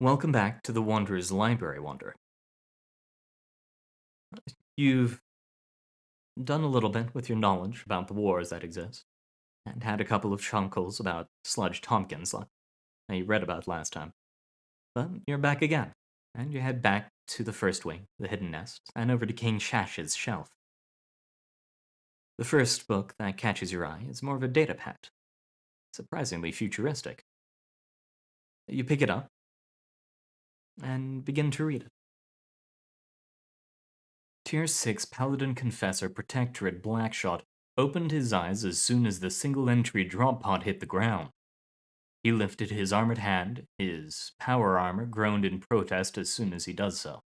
Welcome back to the Wanderer's Library, Wanderer. You've done a little bit with your knowledge about the wars that exist, and had a couple of chunkles about Sludge Tompkins that you read about last time. But you're back again, and you head back to the first wing, the hidden nest, and over to King Shash's shelf. The first book that catches your eye is more of a data pad, surprisingly futuristic. You pick it up and begin to read it. Tier 6 Paladin Confessor Protectorate Blackshot opened his eyes as soon as the single-entry drop pod hit the ground. He lifted his armored hand, his power armor groaned in protest as soon as he does so.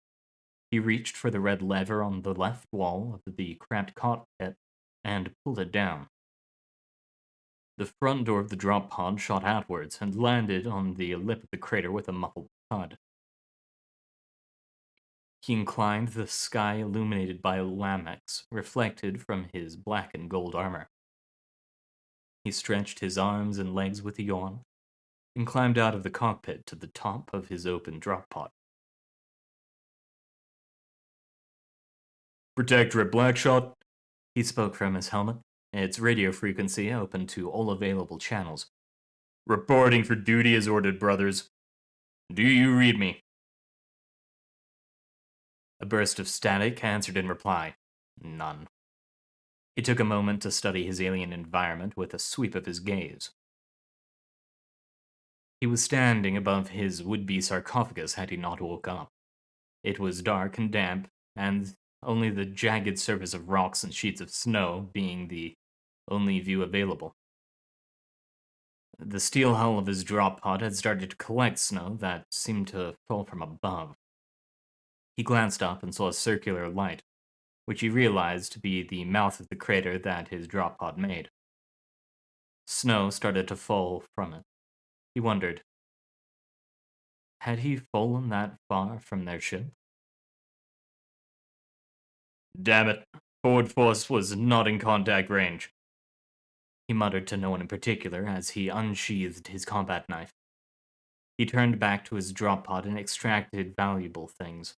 He reached for the red lever on the left wall of the cramped cockpit and pulled it down. The front door of the drop pod shot outwards and landed on the lip of the crater with a muffled thud. He inclined, the sky illuminated by Lamex, reflected from his black and gold armor. He stretched his arms and legs with a yawn, and climbed out of the cockpit to the top of his open drop pod. Protectorate Blackshot, he spoke from his helmet, its radio frequency open to all available channels. Reporting for duty as ordered, brothers. Do you read me? A burst of static answered in reply. None. He took a moment to study his alien environment with a sweep of his gaze. He was standing above his would-be sarcophagus had he not woke up. It was dark and damp, and only the jagged surface of rocks and sheets of snow being the only view available. The steel hull of his drop pod had started to collect snow that seemed to fall from above. He glanced up and saw a circular light, which he realized to be the mouth of the crater that his drop pod made. Snow started to fall from it. He wondered, had he fallen that far from their ship? Damn it, forward force was not in contact range. He muttered to no one in particular as he unsheathed his combat knife. He turned back to his drop pod and extracted valuable things.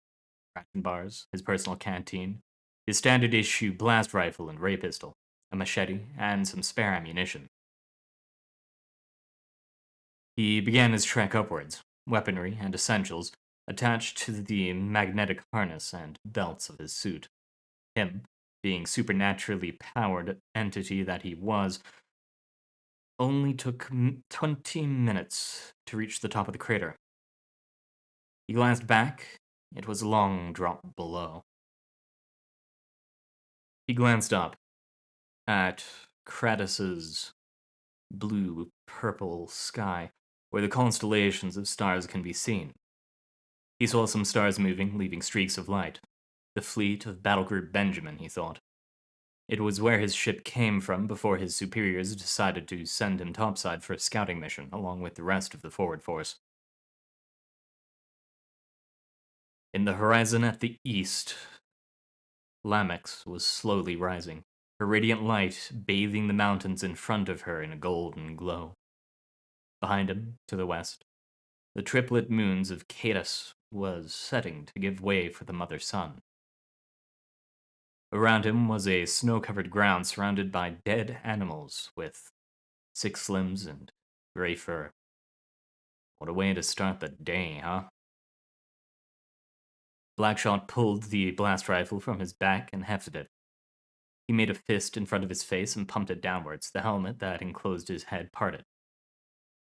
Ration bars, his personal canteen, his standard issue blast rifle and ray pistol, a machete, and some spare ammunition. He began his trek upwards, weaponry and essentials attached to the magnetic harness and belts of his suit. Him, being supernaturally powered entity that he was, only took 20 minutes to reach the top of the crater. He glanced back. It was a long drop below. He glanced up at Kratus's blue-purple sky, where the constellations of stars can be seen. He saw some stars moving, leaving streaks of light. The fleet of Battlegroup Benjamin, he thought. It was where his ship came from before his superiors decided to send him topside for a scouting mission, along with the rest of the forward force. In the horizon at the east, Lamex was slowly rising, her radiant light bathing the mountains in front of her in a golden glow. Behind him, to the west, the triplet moons of Cadus was setting to give way for the mother sun. Around him was a snow-covered ground surrounded by dead animals with 6 limbs and gray fur. What a way to start the day, huh? Blackshot pulled the blast rifle from his back and hefted it. He made a fist in front of his face and pumped it downwards, the helmet that enclosed his head parted.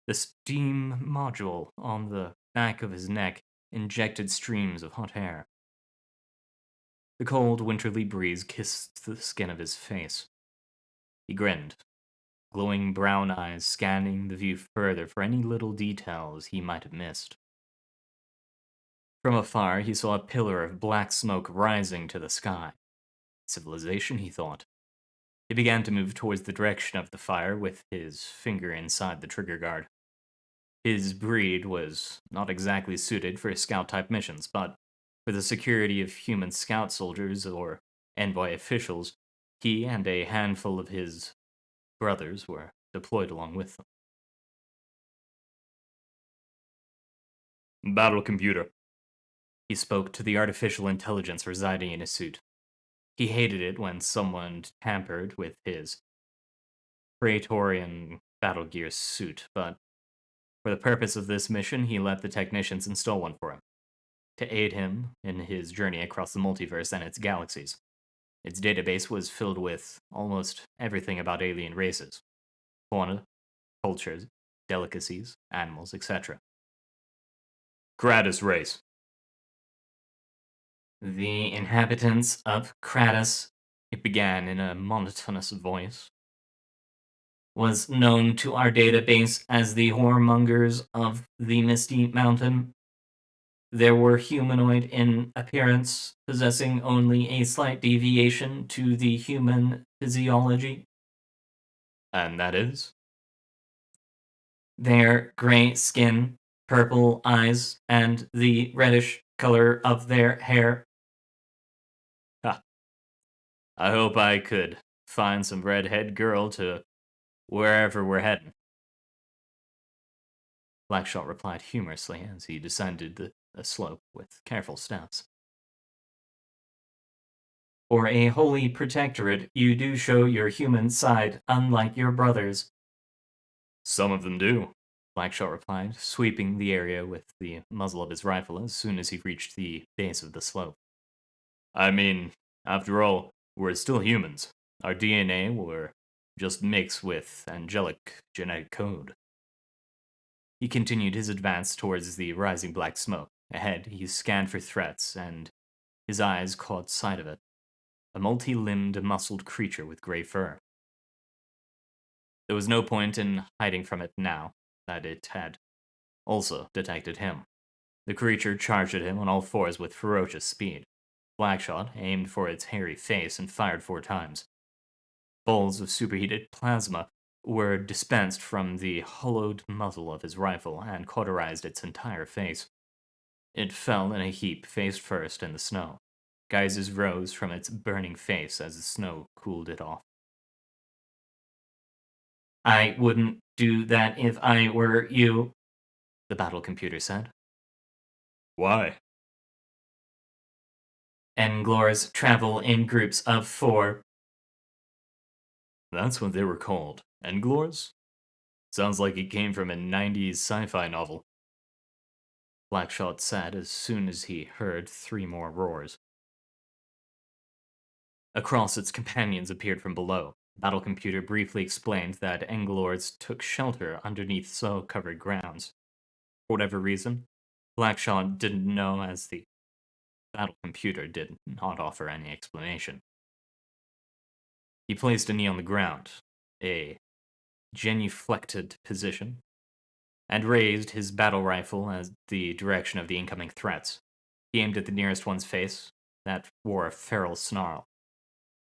The steam module on the back of his neck injected streams of hot air. The cold, winterly breeze kissed the skin of his face. He grinned, glowing brown eyes scanning the view further for any little details he might have missed. From afar, he saw a pillar of black smoke rising to the sky. Civilization, he thought. He began to move towards the direction of the fire with his finger inside the trigger guard. His breed was not exactly suited for scout-type missions, but for the security of human scout soldiers or envoy officials, he and a handful of his brothers were deployed along with them. Battle computer. He spoke to the artificial intelligence residing in his suit. He hated it when someone tampered with his Praetorian battle gear suit, but for the purpose of this mission, he let the technicians install one for him, to aid him in his journey across the multiverse and its galaxies. Its database was filled with almost everything about alien races, fauna, cultures, delicacies, animals, etc. Kratos race. The inhabitants of Kratos, it began in a monotonous voice, was known to our database as the Whoremongers of the Misty Mountain. There were humanoid in appearance, possessing only a slight deviation to the human physiology. And that is? Their gray skin, purple eyes, and the reddish color of their hair. Ha. I hope I could find some redhead girl to wherever we're heading. Blackshot replied humorously as he descended the slope with careful steps. For a holy protectorate, you do show your human side, unlike your brothers. Some of them do, Blackshot replied, sweeping the area with the muzzle of his rifle as soon as he reached the base of the slope. I mean, after all, we're still humans. Our DNA were just mixed with angelic genetic code. He continued his advance towards the rising black smoke. Ahead, he scanned for threats, and his eyes caught sight of it. A multi-limbed, muscled creature with gray fur. There was no point in hiding from it now that it had also detected him. The creature charged at him on all fours with ferocious speed. Blackshot aimed for its hairy face and fired 4 times. Bolts of superheated plasma were dispensed from the hollowed muzzle of his rifle and cauterized its entire face. It fell in a heap face first in the snow. Geysers rose from its burning face as the snow cooled it off. I wouldn't do that if I were you, the battle computer said. Why? Englors travel in groups of 4. That's what they were called. Englors? Sounds like it came from a 90s sci-fi novel. Blackshot said as soon as he heard 3 more roars. Across, its companions appeared from below. The battle computer briefly explained that Englords took shelter underneath snow-covered grounds. For whatever reason, Blackshot didn't know, as the battle computer did not offer any explanation. He placed a knee on the ground, a genuflected position, and raised his battle rifle as the direction of the incoming threats. He aimed at the nearest one's face, that wore a feral snarl.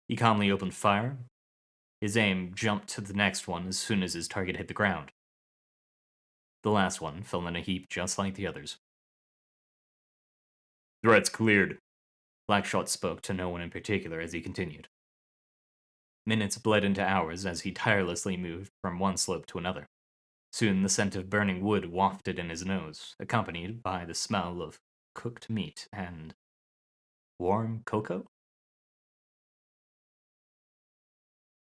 He calmly opened fire. His aim jumped to the next one as soon as his target hit the ground. The last one fell in a heap just like the others. Threats cleared. Blackshot spoke to no one in particular as he continued. Minutes bled into hours as he tirelessly moved from one slope to another. Soon the scent of burning wood wafted in his nose, accompanied by the smell of cooked meat and warm cocoa.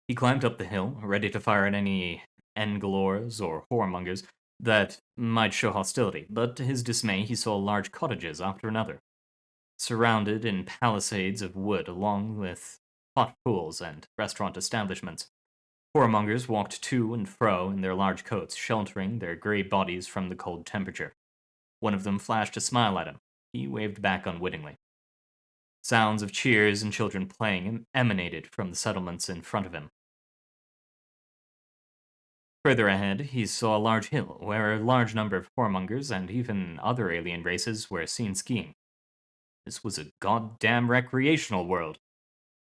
He climbed up the hill, ready to fire at any Englors or whoremongers that might show hostility, but to his dismay he saw large cottages after another, surrounded in palisades of wood along with hot pools and restaurant establishments. Whoremongers walked to and fro in their large coats, sheltering their gray bodies from the cold temperature. One of them flashed a smile at him. He waved back unwittingly. Sounds of cheers and children playing emanated from the settlements in front of him. Further ahead, he saw a large hill where a large number of whoremongers and even other alien races were seen skiing. This was a goddamn recreational world.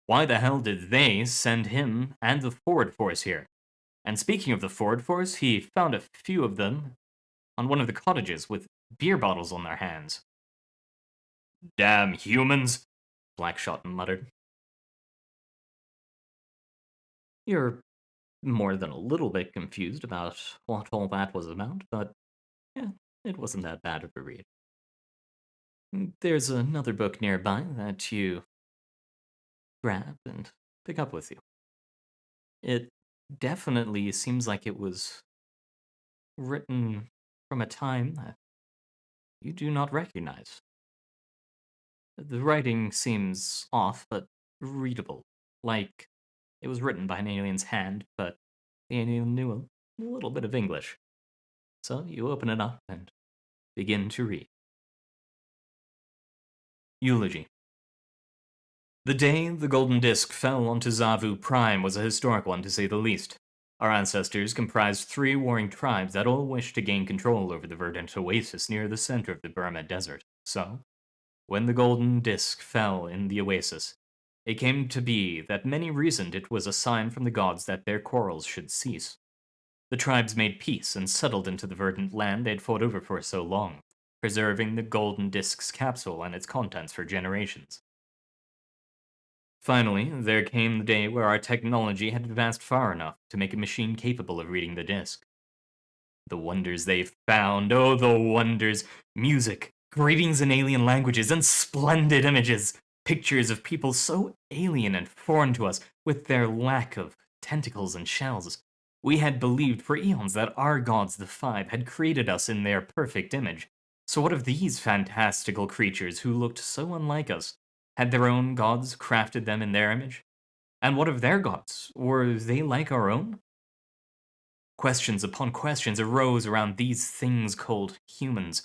Why the hell did they send him and the forward force here? And speaking of the forward force, he found a few of them on one of the cottages with beer bottles on their hands. Damn humans, Blackshot muttered. You're more than a little bit confused about what all that was about, but yeah, it wasn't that bad of a read. There's another book nearby that you grab and pick up with you. It definitely seems like it was written from a time that you do not recognize. The writing seems off, but readable, like it was written by an alien's hand, but the alien knew a little bit of English. So you open it up and begin to read. Eulogy. The day the golden disk fell onto Zavu Prime was a historic one, to say the least. Our ancestors comprised 3 warring tribes that all wished to gain control over the verdant oasis near the center of the Burma Desert. So, when the golden disk fell in the oasis, it came to be that many reasoned it was a sign from the gods that their quarrels should cease. The tribes made peace and settled into the verdant land they'd fought over for so long, preserving the golden disk's capsule and its contents for generations. Finally, there came the day where our technology had advanced far enough to make a machine capable of reading the disk. The wonders they found, oh, the wonders! Music, greetings in alien languages, and splendid images! Pictures of people so alien and foreign to us, with their lack of tentacles and shells. We had believed for eons that our gods, the 5, had created us in their perfect image. So what of these fantastical creatures who looked so unlike us? Had their own gods crafted them in their image? And what of their gods? Were they like our own? Questions upon questions arose around these things called humans.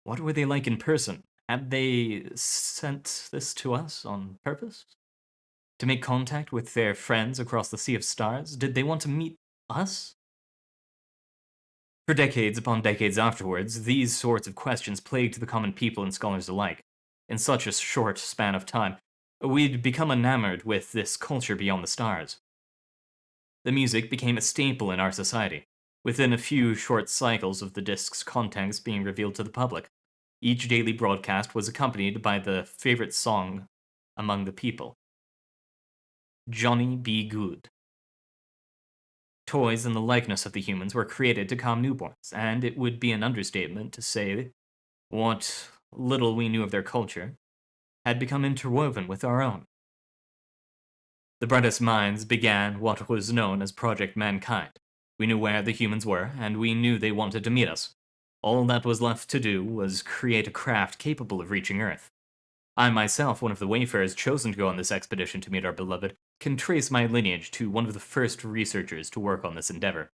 What were they like in person? Had they sent this to us on purpose? To make contact with their friends across the sea of stars? Did they want to meet us? For decades upon decades afterwards, these sorts of questions plagued the common people and scholars alike. In such a short span of time, we'd become enamored with this culture beyond the stars. The music became a staple in our society, within a few short cycles of the disk's contents being revealed to the public. Each daily broadcast was accompanied by the favorite song among the people, Johnny Be Good. Toys in the likeness of the humans were created to calm newborns, and it would be an understatement to say what little we knew of their culture had become interwoven with our own. The brightest minds began what was known as Project Mankind. We knew where the humans were, and we knew they wanted to meet us. All that was left to do was create a craft capable of reaching Earth. I myself, one of the wayfarers chosen to go on this expedition to meet our beloved, can trace my lineage to one of the first researchers to work on this endeavor.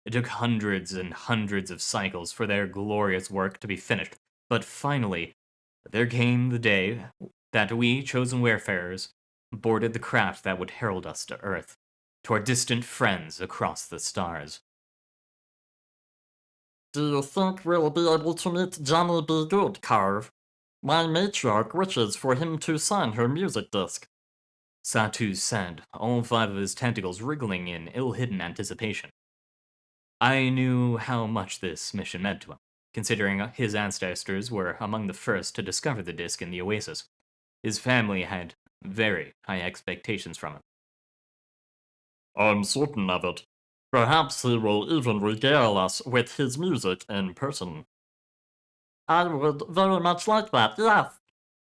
It took hundreds and hundreds of cycles for their glorious work to be finished, but finally, there came the day that we, chosen wayfarers, boarded the craft that would herald us to Earth, to our distant friends across the stars. Do you think we'll be able to meet Johnny Be Good, Carve? My matriarch wishes for him to sign her music disc. Satu said, all 5 of his tentacles wriggling in ill-hidden anticipation. I knew how much this mission meant to him, considering his ancestors were among the first to discover the disk in the oasis. His family had very high expectations from him. I'm certain of it. Perhaps he will even regale us with his music in person. I would very much like that, yes,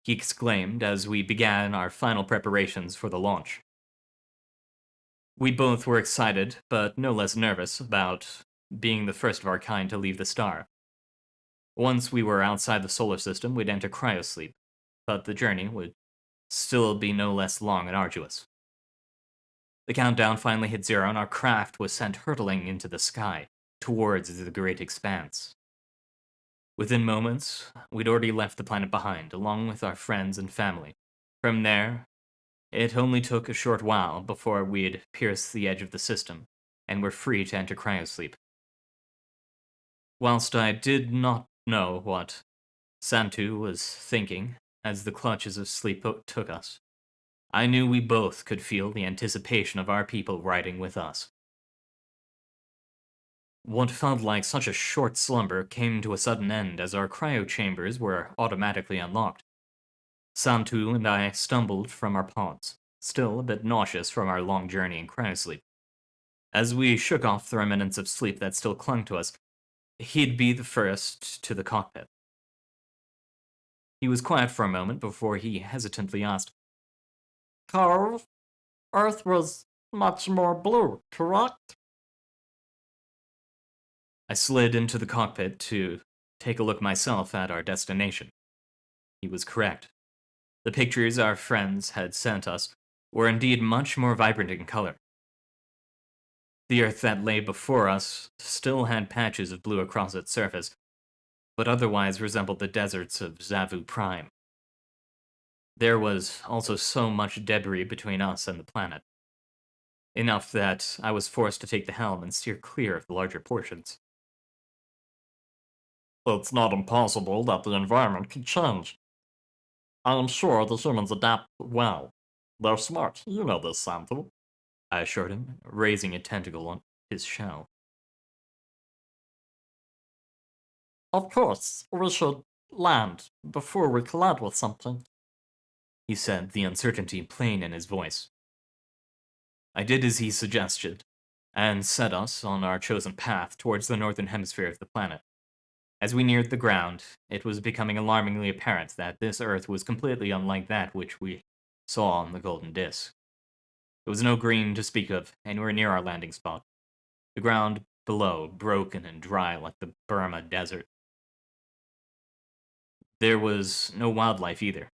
he exclaimed as we began our final preparations for the launch. We both were excited, but no less nervous about being the first of our kind to leave the star. Once we were outside the solar system, we'd enter cryosleep, but the journey would still be no less long and arduous. The countdown finally hit 0 and our craft was sent hurtling into the sky, towards the great expanse. Within moments, we'd already left the planet behind, along with our friends and family. From there, it only took a short while before we'd pierced the edge of the system, and were free to enter cryosleep. Whilst I did not know what Santu was thinking as the clutches of sleep took us, I knew we both could feel the anticipation of our people riding with us. What felt like such a short slumber came to a sudden end as our cryo chambers were automatically unlocked. Santu and I stumbled from our pods, still a bit nauseous from our long journey in cryosleep. As we shook off the remnants of sleep that still clung to us, he'd be the first to the cockpit. He was quiet for a moment before he hesitantly asked, Carve, Earth was much more blue, correct? I slid into the cockpit to take a look myself at our destination. He was correct. The pictures our friends had sent us were indeed much more vibrant in color. The Earth that lay before us still had patches of blue across its surface, but otherwise resembled the deserts of Zavu Prime. There was also so much debris between us and the planet. Enough that I was forced to take the helm and steer clear of the larger portions. It's not impossible that the environment could change. I am sure the humans adapt well. They're smart, you know this, Santu. I assured him, raising a tentacle on his shell. Of course, we should land before we collide with something, he said, the uncertainty plain in his voice. I did as he suggested, and set us on our chosen path towards the northern hemisphere of the planet. As we neared the ground, it was becoming alarmingly apparent that this Earth was completely unlike that which we saw on the Golden Disk. There was no green to speak of anywhere near our landing spot. The ground below, broken and dry like the Burma Desert. There was no wildlife either.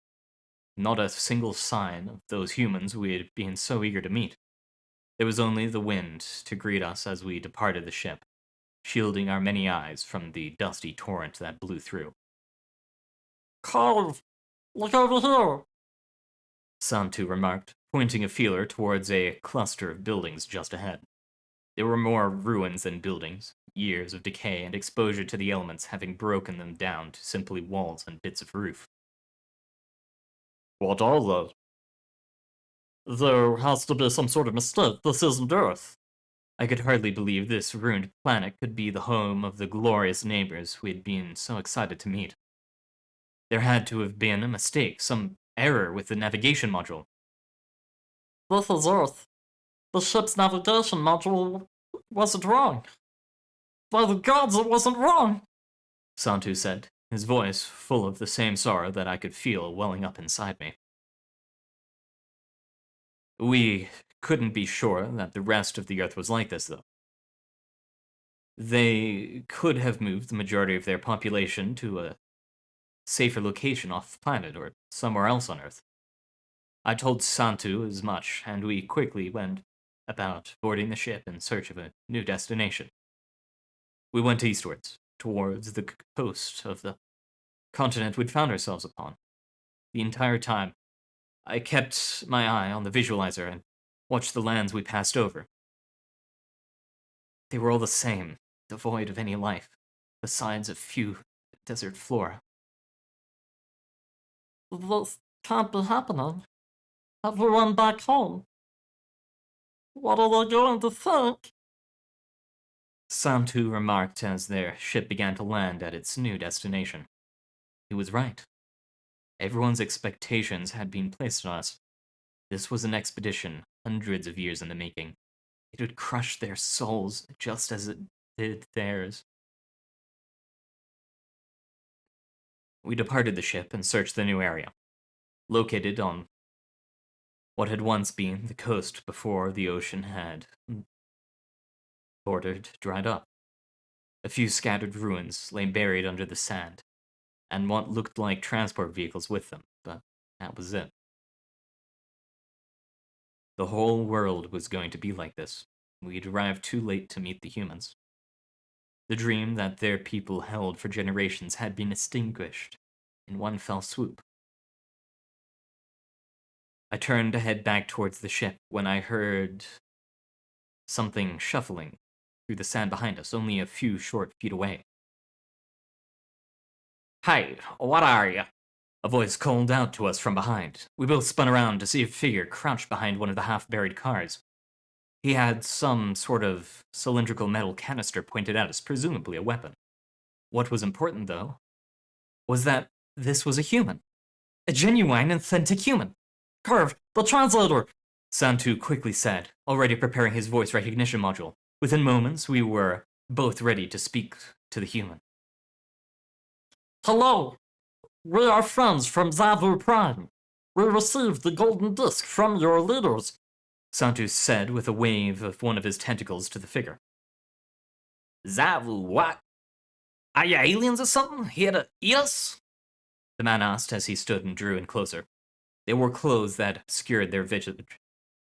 Not a single sign of those humans we had been so eager to meet. There was only the wind to greet us as we departed the ship, shielding our many eyes from the dusty torrent that blew through. Carve, look over here, Santu remarked, pointing a feeler towards a cluster of buildings just ahead. There were more ruins than buildings, years of decay and exposure to the elements having broken them down to simply walls and bits of roof. What are those? There has to be some sort of mistake. This isn't Earth. I could hardly believe this ruined planet could be the home of the glorious neighbors we had been so excited to meet. There had to have been a mistake, some error with the navigation module. This is Earth. The ship's navigation module wasn't wrong. By the gods, it wasn't wrong, Santu said, his voice full of the same sorrow that I could feel welling up inside me. We couldn't be sure that the rest of the Earth was like this, though. They could have moved the majority of their population to a safer location off the planet or somewhere else on Earth. I told Santu as much, and we quickly went about boarding the ship in search of a new destination. We went eastwards, towards the coast of the continent we'd found ourselves upon. The entire time, I kept my eye on the visualizer and watched the lands we passed over. They were all the same, devoid of any life, besides a few desert flora. This can't be happening. Everyone back home. What are they going to think? Santu remarked as their ship began to land at its new destination. He was right. Everyone's expectations had been placed on us. This was an expedition hundreds of years in the making. It would crush their souls just as it did theirs. We departed the ship and searched the new area, located on what had once been the coast before the ocean had dried up. A few scattered ruins lay buried under the sand, and what looked like transport vehicles with them, but that was it. The whole world was going to be like this. We'd arrived too late to meet the humans. The dream that their people held for generations had been extinguished in one fell swoop. I turned to head back towards the ship when I heard something shuffling through the sand behind us, only a few short feet away. "Hey, what are you?" A voice called out to us from behind. We both spun around to see a figure crouched behind one of the half-buried cars. He had some sort of cylindrical metal canister pointed at us, presumably a weapon. What was important, though, was that this was a human. A genuine, authentic human. Curve, the translator! Santu quickly said, already preparing his voice recognition module. Within moments, we were both ready to speak to the human. Hello! We are friends from Zavu Prime. We received the golden disc from your leaders, Santu said with a wave of one of his tentacles to the figure. Zavu, what? Are you aliens or something? Here to eat us? The man asked as he stood and drew in closer. They wore clothes that obscured their visage,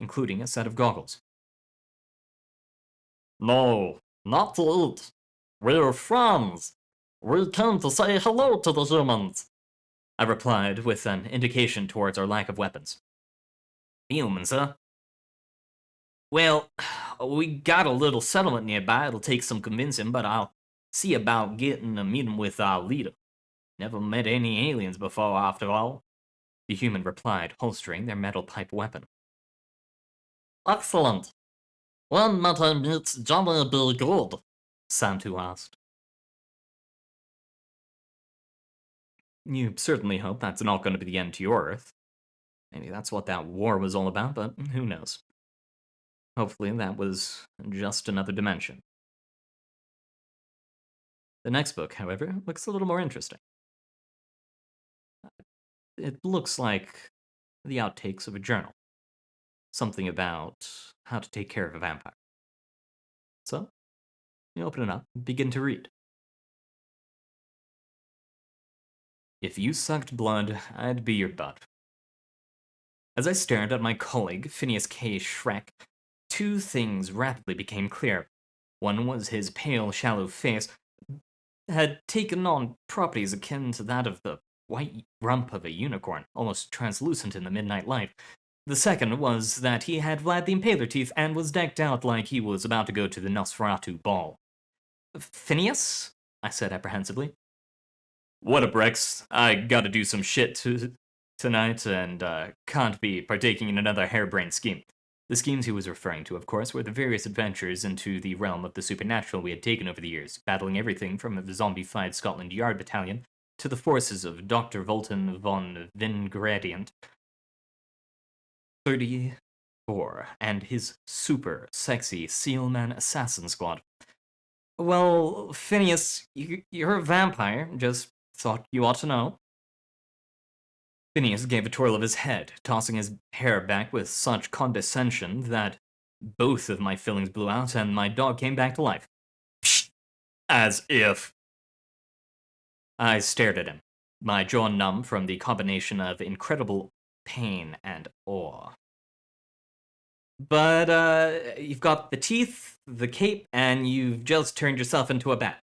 including a set of goggles. No, not to eat. We're friends. We came to say hello to the humans. I replied with an indication towards our lack of weapons. Humans, huh? Well, we got a little settlement nearby. It'll take some convincing, but I'll see about getting a meeting with our leader. Never met any aliens before, after all. The human replied, holstering their metal pipe weapon. Excellent. When might I meet Johnny be good? Santu asked. You certainly hope that's not going to be the end to your Earth. Maybe that's what that war was all about, but who knows. Hopefully that was just another dimension. The next book, however, looks a little more interesting. It looks like the outtakes of a journal. Something about how to take care of a vampire. So, you open it up and begin to read. If you sucked blood, I'd be your butt. As I stared at my colleague, Phineas K. Shrek, two things rapidly became clear. One was his pale, shallow face had taken on properties akin to that of the white rump of a unicorn, almost translucent in the midnight light. The second was that he had Vlad the Impaler teeth and was decked out like he was about to go to the Nosferatu ball. Phineas? I said apprehensively. What up, Rex? I gotta do some shit tonight and can't be partaking in another harebrained scheme. The schemes he was referring to, of course, were the various adventures into the realm of the supernatural we had taken over the years, battling everything from a zombified Scotland Yard battalion to the forces of Dr. Volton von Vingredient 34 and his super sexy Sealman assassin squad. Well, Phineas, you're a vampire, just thought you ought to know. Phineas gave a twirl of his head, tossing his hair back with such condescension that both of my fillings blew out and my dog came back to life. Psh! As if. I stared at him, my jaw numb from the combination of incredible pain and awe. But, you've got the teeth, the cape, and you've just turned yourself into a bat.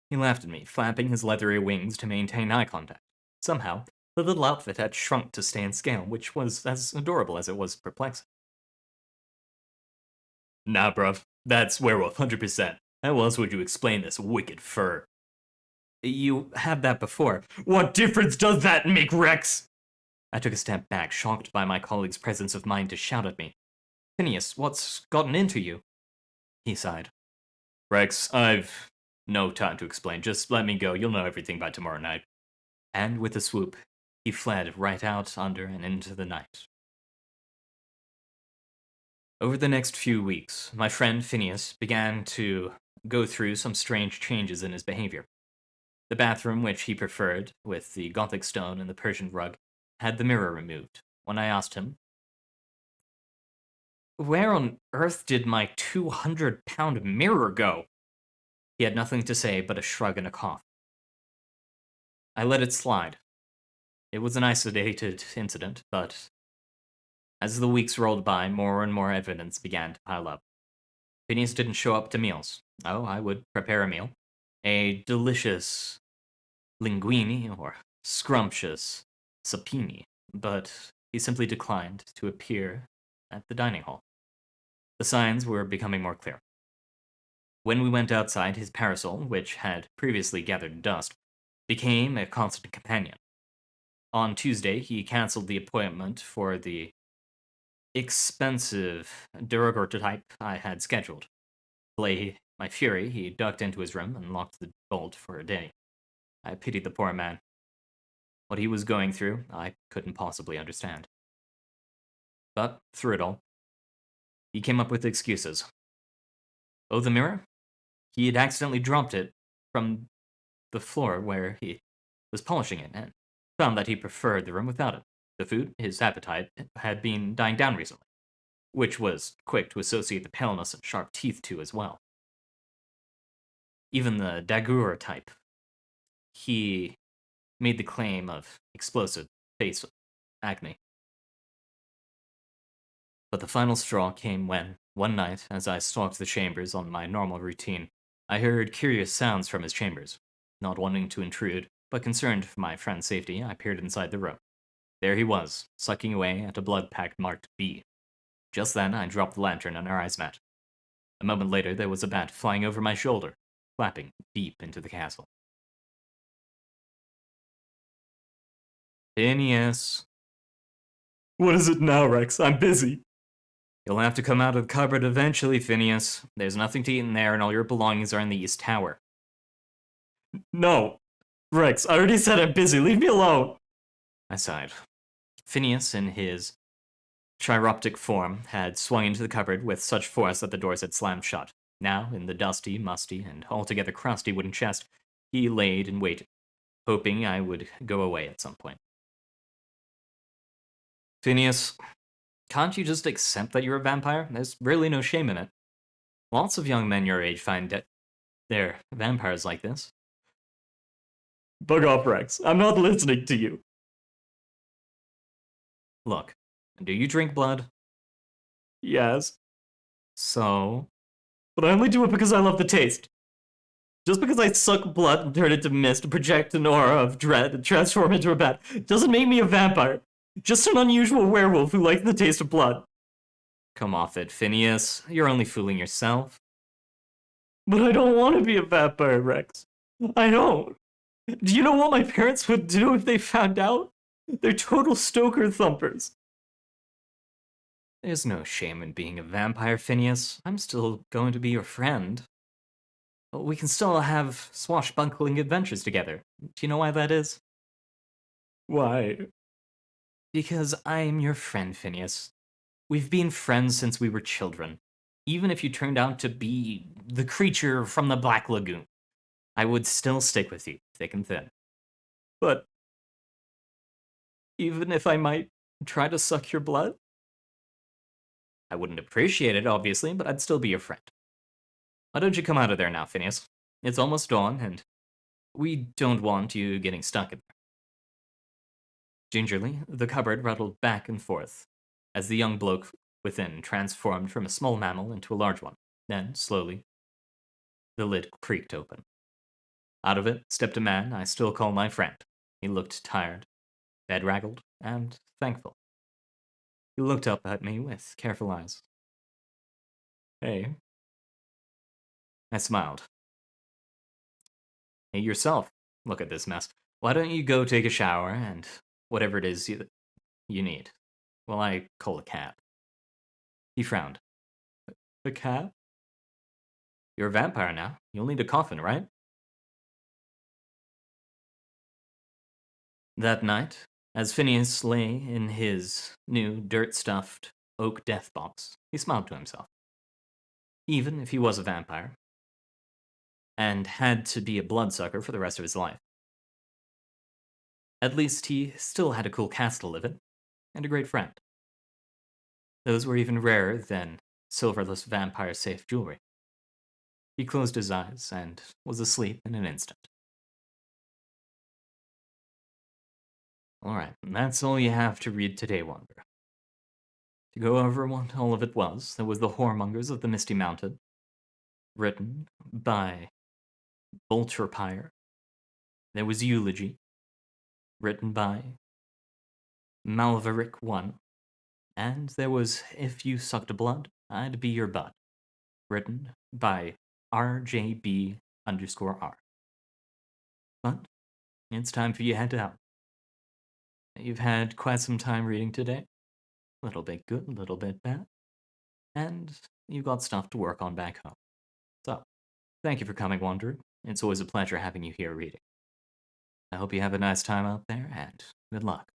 He laughed at me, flapping his leathery wings to maintain eye contact. Somehow, the little outfit had shrunk to stand scale, which was as adorable as it was perplexing. Nah, bruv. That's werewolf, 100%. How else would you explain this wicked fur? You had that before. What difference does that make, Rex? I took a step back, shocked by my colleague's presence of mind to shout at me. Phineas, what's gotten into you? He sighed. Rex, I've no time to explain. Just let me go. You'll know everything by tomorrow night. And with a swoop, he fled right out under and into the night. Over the next few weeks, my friend Phineas began to go through some strange changes in his behavior. The bathroom, which he preferred, with the Gothic stone and the Persian rug, had the mirror removed. When I asked him, where on earth did my 200-pound mirror go? He had nothing to say but a shrug and a cough. I let it slide. It was an isolated incident, but as the weeks rolled by, more and more evidence began to pile up. Phineas didn't show up to meals. Oh, I would prepare a meal. A delicious linguine or scrumptious sapini, but he simply declined to appear at the dining hall. The signs were becoming more clear. When we went outside, his parasol, which had previously gathered dust, became a constant companion. On Tuesday, he canceled the appointment for the expensive daguerreotype I had scheduled. To allay my fury, he ducked into his room and locked the bolt for a day. I pitied the poor man. What he was going through, I couldn't possibly understand. But, through it all, he came up with excuses. Oh, the mirror? He had accidentally dropped it from the floor where he was polishing it and found that he preferred the room without it. The food, his appetite, had been dying down recently, which was quick to associate the paleness and sharp teeth to as well. Even the daguerre type. He made the claim of explosive face acne. But the final straw came when, one night, as I stalked the chambers on my normal routine, I heard curious sounds from his chambers. Not wanting to intrude, but concerned for my friend's safety, I peered inside the room. There he was, sucking away at a blood pack marked B. Just then, I dropped the lantern and our eyes met. A moment later, there was a bat flying over my shoulder, flapping deep into the castle. Phineas. What is it now, Rex? I'm busy. You'll have to come out of the cupboard eventually, Phineas. There's nothing to eat in there, and all your belongings are in the East Tower. No. Rex, I already said I'm busy. Leave me alone. I sighed. Phineas, in his chiroptic form, had swung into the cupboard with such force that the doors had slammed shut. Now, in the dusty, musty, and altogether crusty wooden chest, he laid and waited, hoping I would go away at some point. Phineas, can't you just accept that you're a vampire? There's really no shame in it. Lots of young men your age find that they're vampires like this. Bug off, Rex. I'm not listening to you. Look, do you drink blood? Yes. So? But I only do it because I love the taste. Just because I suck blood and turn it to mist and project an aura of dread and transform into a bat doesn't make me a vampire. Just an unusual werewolf who likes the taste of blood. Come off it, Phineas. You're only fooling yourself. But I don't want to be a vampire, Rex. I don't. Do you know what my parents would do if they found out? They're total stoker thumpers. There's no shame in being a vampire, Phineas. I'm still going to be your friend. We can still have swashbuckling adventures together. Do you know why that is? Why? Because I'm your friend, Phineas. We've been friends since we were children. Even if you turned out to be the creature from the Black Lagoon, I would still stick with you, thick and thin. But even if I might try to suck your blood? I wouldn't appreciate it, obviously, but I'd still be your friend. Why don't you come out of there now, Phineas? It's almost dawn, and we don't want you getting stuck in there. Gingerly, the cupboard rattled back and forth, as the young bloke within transformed from a small mammal into a large one. Then, slowly, the lid creaked open. Out of it stepped a man I still call my friend. He looked tired, bedraggled, and thankful. He looked up at me with careful eyes. Hey. I smiled. Hey, yourself. Look at this mess. Why don't you go take a shower and whatever it is you need? Well, I call a cab. He frowned. A cab? You're a vampire now. You'll need a coffin, right? That night, as Phineas lay in his new dirt-stuffed oak death box, he smiled to himself. Even if he was a vampire, and had to be a bloodsucker for the rest of his life. At least he still had a cool castle to live in, and a great friend. Those were even rarer than silverless vampire-safe jewelry. He closed his eyes and was asleep in an instant. Alright, and that's all you have to read today, Wanderer. To go over what all of it was, there was the Whoremongers of the Misty Mountain, written by Vulturepire. There was Eulogy, written by Malverick 1. And there was If You Sucked Blood, I'd Be Your Bud, written by RJB_R. But it's time for you to head out. You've had quite some time reading today. A little bit good, a little bit bad. And you've got stuff to work on back home. So, thank you for coming, Wanderer. It's always a pleasure having you here reading. I hope you have a nice time out there, and good luck.